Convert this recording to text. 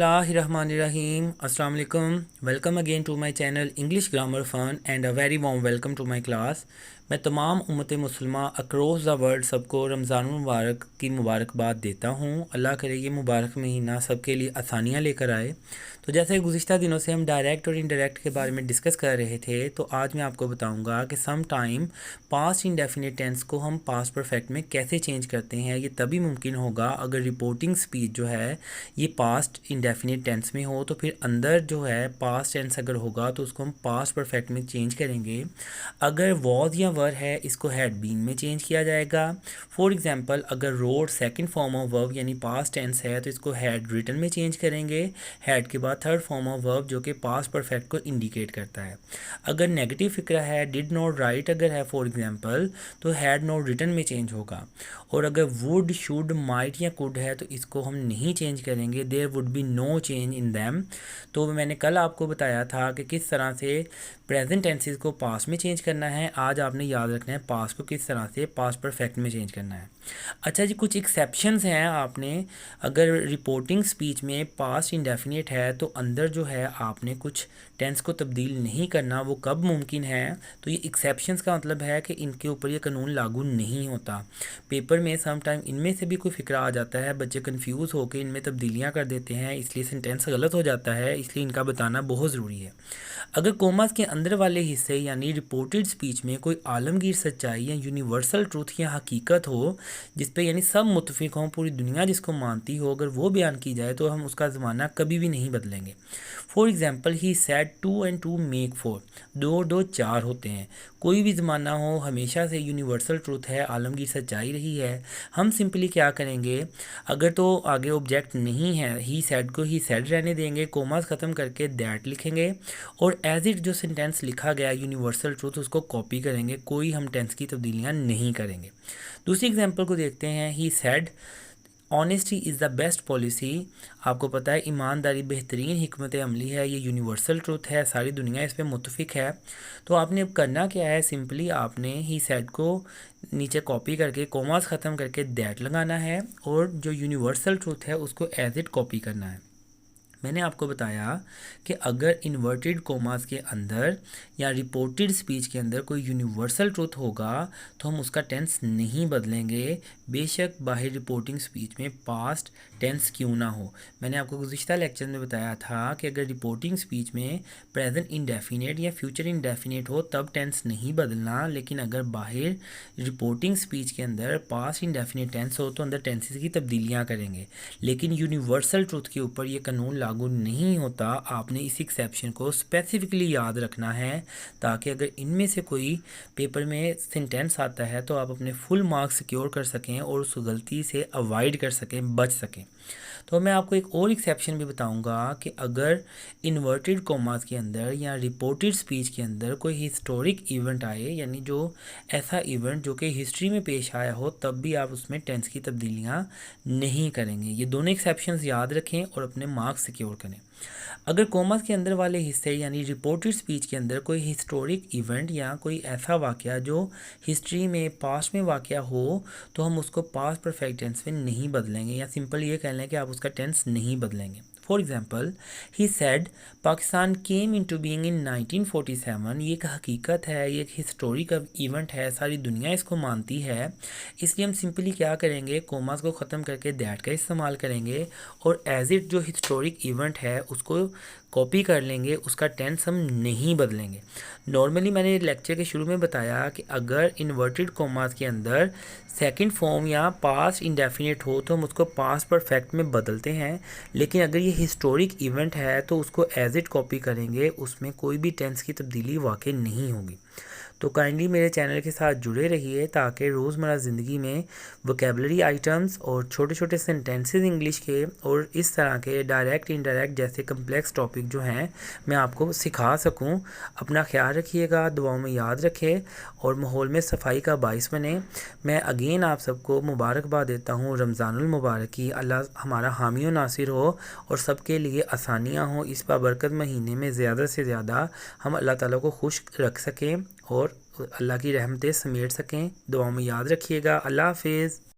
बिस्मिल्लाहिर्रहमानिर्रहीम अस्सलाम वालेकुम। Welcome again to my channel English grammar fun and a very warm welcome to my class. मैं तमाम उम्मत मुसलमा अक्रॉस द वर्ल्ड सबको रमज़ान मुबारक की मुबारकबाद देता हूँ। अल्लाह करे ये मुबारक महीना सबके लिए आसानियाँ लेकर आए। तो जैसे गुज़िश्ता दिनों से हम डायरेक्ट और इनडायरेक्ट के बारे में डिस्कस कर रहे थे, तो आज मैं आपको बताऊंगा कि some time past indefinite tense को हम पास्ट परफेक्ट में कैसे चेंज करते हैं। ये तभी मुमकिन होगा अगर रिपोर्टिंग स्पीच जो है ये पास्ट इंडेफिनिट टेंस में हो, तो फिर अंदर जो है पास्ट टेंस अगर होगा तो उसको हम पास्ट परफेक्ट में चेंज करेंगे। अगर वॉज या वर है इसको हैड बीन में चेंज किया जाएगा। फॉर एग्जांपल अगर road second form of verb यानी पास्ट टेंस है तो इसको हैड रिटन में चेंज करेंगे। हैड के बाद थर्ड फॉर्म ऑफ वर्ब जो कि पास्ट परफेक्ट को इंडिकेट करता है। अगर नेगेटिव फिक्रा है डिड नॉट राइट अगर है फॉर एग्जांपल तो हैड नॉट रिटन में चेंज होगा। और अगर वुड शुड माइट या कुड है तो इसको हम नहीं चेंज करेंगे। There would be no change in them. तो मैंने कल आपको बताया था कि किस तरह से प्रेजेंट टेंसेस को पास्ट में चेंज करना है। आज आपने याद रखना है पास्ट को किस तरह से पास्ट परफेक्ट में चेंज करना है। अच्छा जी, कुछ एक्सेप्शंस हैं। आपने अगर रिपोर्टिंग स्पीच में पास्ट इंडेफिनिट है तो अंदर जो है आपने कुछ टेंस को तब्दील नहीं करना। वो कब मुमकिन है? तो ये एक्सेप्शंस का मतलब है कि इनके ऊपर ये कानून लागू नहीं होता। पेपर में सम टाइम इनमें से भी कोई फिक्रा आ जाता है, बच्चे कंफ्यूज होकर इनमें तब्दीलियाँ कर देते हैं, इसलिए सेंटेंस गलत हो जाता है, इसलिए इनका बताना बहुत ज़रूरी है। अगर कोमास के अंदर वाले हिस्से यानी रिपोर्टेड स्पीच में कोई आलमगीर सच्चाई या यूनिवर्सल ट्रूथ या हकीकत हो जिस पे यानी सब मुतफिक हों, पूरी दुनिया जिसको मानती हो, अगर वो बयान की जाए तो हम उसका ज़माना कभी भी नहीं बदलेंगे। For example he sad 2 and 2 make 4, 2 2 4 होते हैं। कोई भी ज़माना हो हमेशा से यूनिवर्सल ट्रूथ है, आलमगीर सच्चाई रही है। हम सिंपली क्या करेंगे, अगर तो आगे ऑब्जेक्ट नहीं है ही सैड को ही सैड रहने देंगे, कोमास ख़त्म करके दैट लिखेंगे और एज इट जो सेंटेंस लिखा गया यूनिवर्सल ट्रूथ उसको कॉपी करेंगे। कोई हम टेंस की तब्दीलियाँ नहीं करेंगे। दूसरी एग्जांपल को देखते हैं। He said honesty is the best policy. आपको पता है ईमानदारी बेहतरीन हिकमत अमली है, ये यूनिवर्सल ट्रूथ है, सारी दुनिया इस पर मुतफिक है। तो आपने अब करना क्या है, सिंपली आपने ही सैड को नीचे कॉपी करके कोमास ख़त्म करके दैट लगाना है और जो यूनिवर्सल ट्रूथ है उसको एज इट कॉपी करना है। मैंने आपको बताया कि अगर इन्वर्टेड कोमास के अंदर या रिपोर्टेड स्पीच के अंदर कोई यूनिवर्सल ट्रूथ होगा तो हम उसका टेंस नहीं बदलेंगे, बेशक बाहर रिपोर्टिंग स्पीच में पास्ट टेंस क्यों ना हो। मैंने आपको गुज़िश्ता लेक्चर में बताया था कि अगर रिपोर्टिंग स्पीच में प्रेजेंट इंडेफिनिट या फ्यूचर इंडेफिनिट हो तब टेंस नहीं बदलना, लेकिन अगर बाहर रिपोर्टिंग स्पीच के अंदर पास्ट इंडेफिनिट टेंस हो तो अंदर टेंसेस की तब्दीलियाँ करेंगे। लेकिन यूनिवर्सल ट्रूथ के ऊपर ये कानून लागू नहीं होता। आपने इस एक्सेप्शन को स्पेसिफिकली याद रखना है ताकि अगर इनमें से कोई पेपर में सेंटेंस आता है तो आप अपने फुल मार्क्स सिक्योर कर सकें और उस गलती से अवॉइड कर सकें, बच सकें। तो मैं आपको एक और एक्सेप्शन भी बताऊंगा कि अगर इन्वर्टेड कोमास के अंदर या रिपोर्टेड स्पीच के अंदर कोई हिस्टोरिक इवेंट आए यानी जो ऐसा इवेंट जो कि हिस्ट्री में पेश आया हो तब भी आप उसमें टेंस की तब्दीलियां नहीं करेंगे। ये दोनों एक्सेप्शंस याद रखें और अपने मार्क्स सिक्योर करें। अगर कोमास के अंदर वाले हिस्से यानी रिपोर्टेड स्पीच के अंदर कोई हिस्टोरिक इवेंट या कोई ऐसा वाक़या जो हिस्ट्री में पास्ट में वाक़या हो तो हम उसको पास्ट परफेक्ट टेंस में नहीं बदलेंगे, या सिंपल ये कह लें कि आप उसका टेंस नहीं बदलेंगे। For example he sad Pakistan came into being in 1947। ये एक हकीकत है, ये एक हिस्टोरिकल इवेंट है, सारी दुनिया इसको मानती है, इसलिए हम सिंपली क्या करेंगे, कोमास को ख़त्म करके दैट का इस्तेमाल करेंगे और एज इट जो हिस्टोरिक इवेंट है उसको कॉपी कर लेंगे, उसका टेंस हम नहीं बदलेंगे। नॉर्मली मैंने लेक्चर के शुरू में बताया कि अगर इन्वर्टेड कोमास के अंदर सेकंड फॉर्म या पास्ट इंडेफिनिट हो तो हम उसको पास्ट परफेक्ट में बदलते हैं, लेकिन अगर ये हिस्टोरिक इवेंट है तो उसको एज इट कॉपी करेंगे, उसमें कोई भी टेंस की तब्दीली वाकई नहीं होगी। तो काइंडली मेरे चैनल के साथ जुड़े रहिए ताकि रोज़मर्रा ज़िंदगी में वोकेबलरी आइटम्स और छोटे छोटे सेंटेंसेस इंग्लिश के और इस तरह के डायरेक्ट इनडायरेक्ट जैसे कम्प्लेक्स टॉपिक जो हैं मैं आपको सिखा सकूं। अपना ख्याल रखिएगा, दुआओं में याद रखें और माहौल में सफाई का बाइस बने। मैं अगेन आप सबको मुबारकबाद देता हूँ रमज़ानुल मुबारक की। अल्लाह हमारा हामी और नासिर हो और सबके लिए आसानियाँ हों। इस बाबरकत महीने में ज़्यादा से ज़्यादा हम अल्लाह ताला को खुश रख सकें और अल्लाह की रहमतें समेट सकें। दुआओं में याद रखिएगा। अल्लाह हाफिज़।